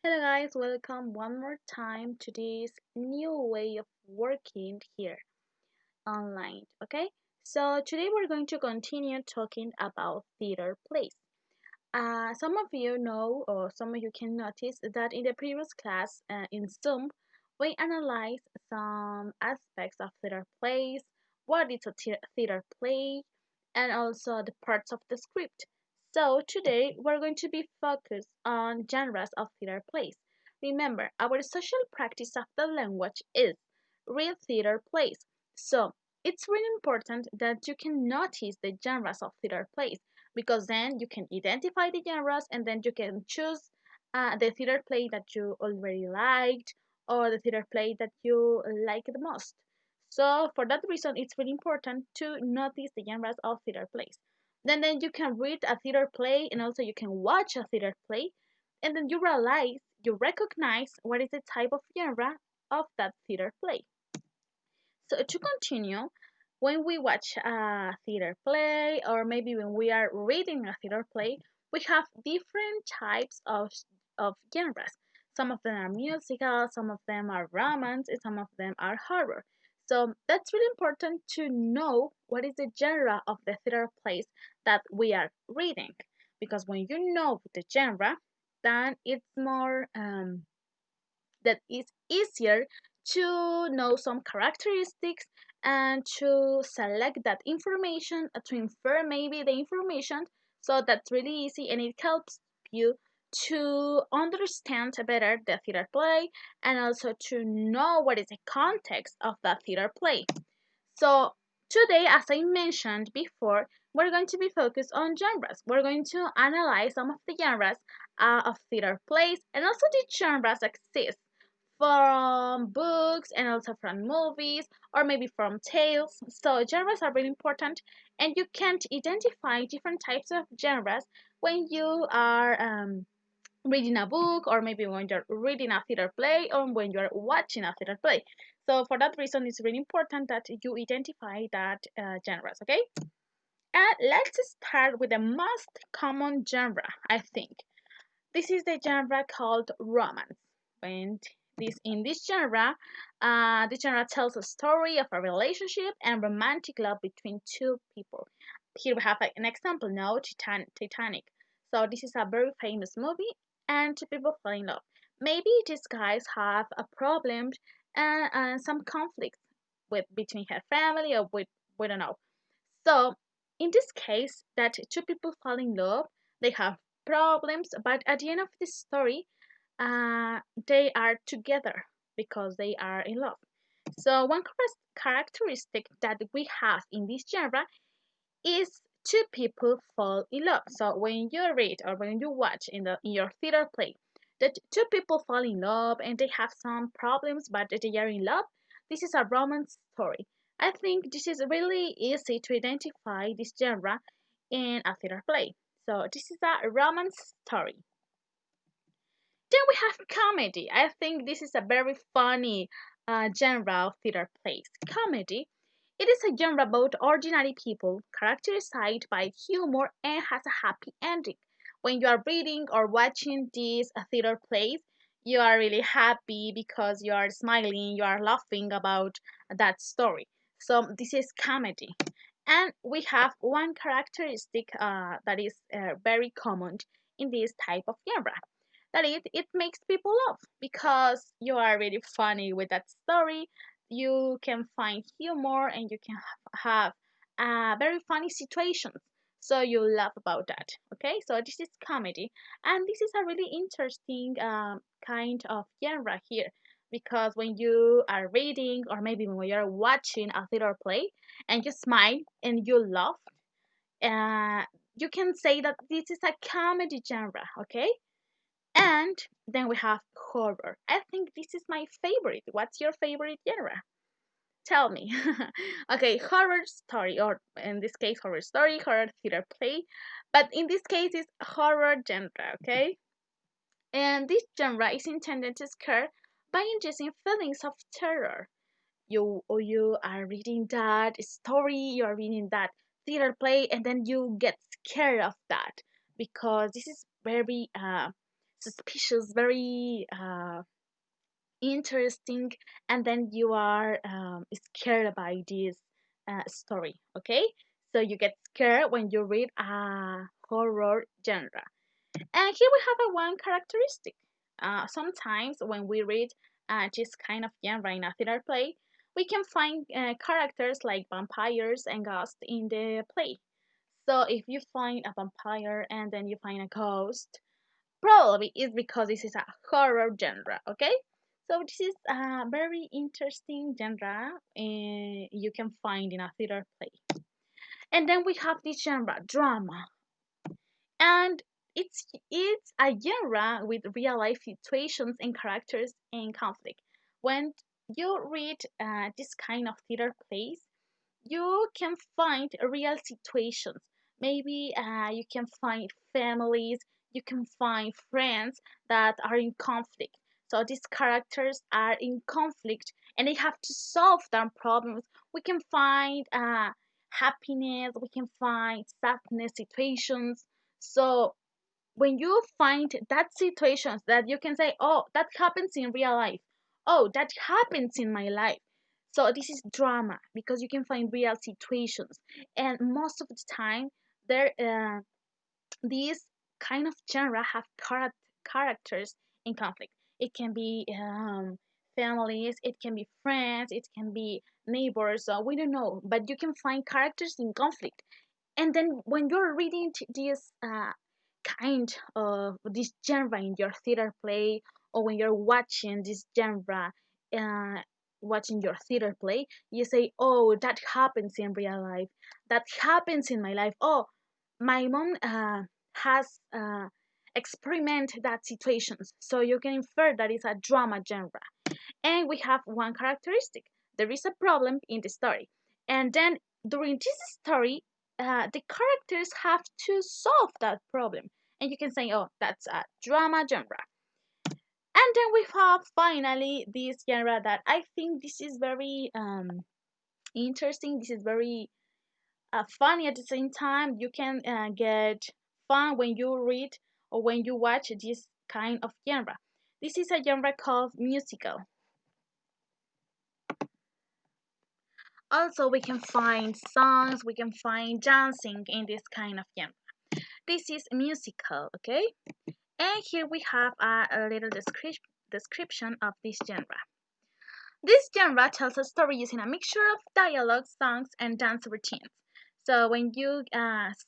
Hello guys, welcome one more time to this new way of working here online. Okay, so today we're going to continue talking about theater plays. Some of you know, or some of you can notice that in the previous class in Zoom, we analyzed some aspects of theater plays, what is a theater play, and also the parts of the script. So today we're going to be focused on genres of theater plays. Remember, our social practice of the language is real theater plays. So it's really important that you can notice the genres of theater plays because then you can identify the genres and then you can choose the theater play that you already liked or the theater play that you like the most. So for that reason, it's really important to notice the genres of theater plays. Then you can read a theater play and also you can watch a theater play and then you realize, you recognize what is the type of genre of that theater play. So to continue, when we watch a theater play or maybe when we are reading a theater play, we have different types of genres. Some of them are musical, some of them are romance, and some of them are horror. So that's really important to know what is the genre of the theater plays that we are reading. Because when you know the genre, then it's more that it's easier to know some characteristics and to select that information to infer maybe the information, so that's really easy and it helps you to understand better the theater play and also to know what is the context of that theater play. So today, as I mentioned before, we're going to be focused on genres. We're going to analyze some of the genres of theater plays and also the genres exist from books and also from movies or maybe from tales. So genres are really important and you can't identify different types of genres when you are reading a book or maybe when you're reading a theater play or when you're watching a theater play. So for that reason, it's really important that you identify that genres, okay? And let's start with the most common genre, I think. This is the genre called romance. And in this genre, the genre tells a story of a relationship and romantic love between two people. Here we have an example now, Titanic. So this is a very famous movie, and two people fall in love. Maybe these guys have a problem and some conflict with between her family or with we don't know. So in this case, that two people fall in love, they have problems, but at the end of the story, they are together because they are in love. So one characteristic that we have in this genre is two people fall in love. So when you read or when you watch in your theater play that two people fall in love and they have some problems but they are in love, this is a romance story. I think this is really easy to identify this genre in a theater play. So this is a romance story. Then we have comedy. I think this is a very funny genre of theater plays. Comedy. It is a genre about ordinary people, characterized by humor and has a happy ending. When you are reading or watching these theater plays, you are really happy because you are smiling, you are laughing about that story. So this is comedy. And we have one characteristic that is very common in this type of genre, that it makes people laugh because you are really funny with that story. You can find humor and you can have very funny situations, so you laugh about that. Okay, so this is comedy, and this is a really interesting kind of genre here, because when you are reading or maybe when you're watching a theater play and you smile and you laugh, uh, you can say that this is a comedy genre. Okay, and then we have horror. I think this is my favorite. What's your favorite genre? Tell me. Okay, horror story, or in this case, horror story, horror theater play. But in this case, it's horror genre, okay? And this genre is intended to scare by inducing feelings of terror. You are reading that story, you are reading that theater play, and then you get scared of that because this is very suspicious, very interesting, and then you are scared by this story. Okay, so you get scared when you read a horror genre. And here we have a one characteristic. Sometimes when we read this kind of genre in a theater play, we can find characters like vampires and ghosts in the play. So if you find a vampire and then you find a ghost, probably it's because this is a horror genre, okay? So this is a very interesting genre you can find in a theater play. And then we have this genre, drama. And it's a genre with real life situations and characters in conflict. When you read this kind of theater plays, you can find real situations. Maybe you can find families, you can find friends that are in conflict. So these characters are in conflict and they have to solve their problems. We can find happiness, we can find sadness situations. So when you find that situations that you can say, oh, that happens in real life, oh, that happens in my life, so this is drama because you can find real situations, and most of the time there these kind of genre have characters in conflict. It can be families, it can be friends, it can be neighbors, we don't know, but you can find characters in conflict. And then when you're reading this kind of this genre in your theater play, or when you're watching this genre uh, watching your theater play, you say, oh, that happens in real life, that happens in my life. Oh, my mom has experimented that situations, so you can infer that it's a drama genre. And we have one characteristic: there is a problem in the story, and then during this story the characters have to solve that problem, and you can say, oh, that's a drama genre. And then we have finally this genre that I think this is very interesting, this is very funny at the same time. You can get fun when you read or when you watch this kind of genre. This is a genre called musical. Also, we can find songs, we can find dancing in this kind of genre. This is musical, okay? And here we have a little description of this genre. This genre tells a story using a mixture of dialogue, songs, and dance routines. So when you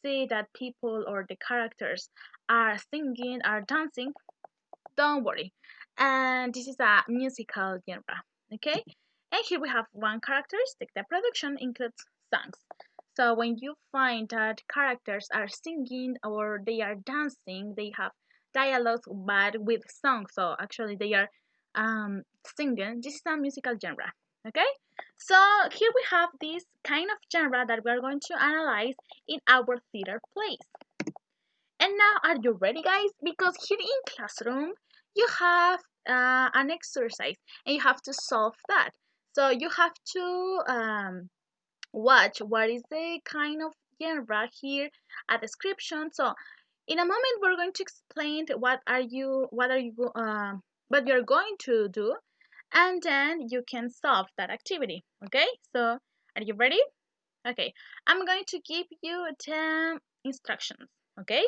see that people or the characters are singing, are dancing, don't worry. And this is a musical genre, okay? And here we have one characteristic. The production includes songs. So when you find that characters are singing or they are dancing, they have dialogues but with songs. So actually they are singing. This is a musical genre, okay? So here we have this kind of genre that we are going to analyze in our theater plays. And now, are you ready, guys? Because here in classroom, you have an exercise and you have to solve that. So you have to watch what is the kind of genre here, a description. So in a moment, we're going to explain what you're going to do, and then you can solve that activity. Okay? So are you ready? Okay, I'm going to give you 10 instructions. Okay?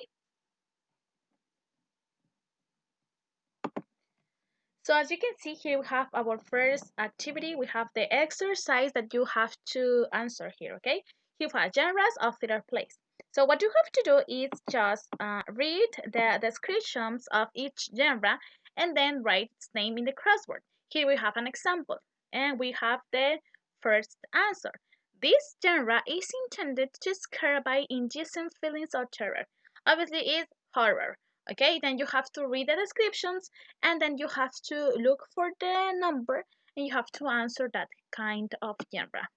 So as you can see here, we have our first activity. We have the exercise that you have to answer here, okay? Here we have genres of theater plays. So what you have to do is just read the descriptions of each genre and then write its name in the crossword. Here we have an example, and we have the first answer. This genre is intended to scare by inducing feelings of terror. Obviously, it's horror. Okay, then you have to read the descriptions and then you have to look for the number and you have to answer that kind of genre.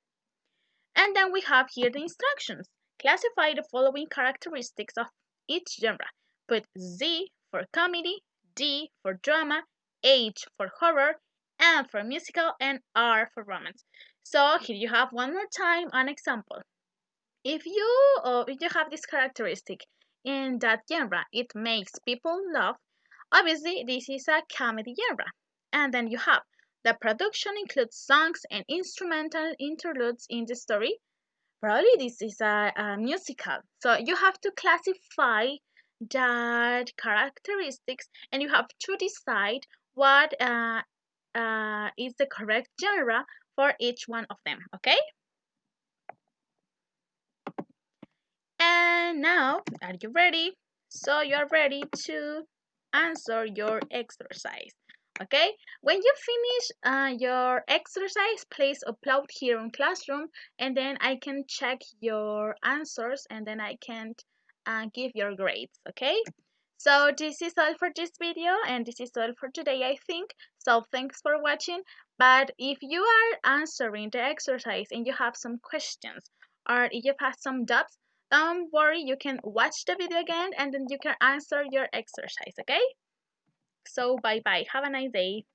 And then we have here the instructions. Classify the following characteristics of each genre. Put Z for comedy, D for drama, H for horror, M for musical, and R for romance. So here you have one more time an example. If you have this characteristic in that genre, it makes people laugh. Obviously, this is a comedy genre. And then you have the production includes songs and instrumental interludes in the story. Probably this is a musical. So you have to classify that characteristics and you have to decide what is the correct genre for each one of them, okay? And now, are you ready? So you are ready to answer your exercise. Okay? When you finish your exercise, please upload here in Classroom, and then I can check your answers, and then I can give your grades. Okay? So this is all for this video, and this is all for today, I think. So thanks for watching. But if you are answering the exercise and you have some questions, or if you have some doubts, don't worry, you can watch the video again and then you can answer your exercise, okay? So bye bye. Have a nice day.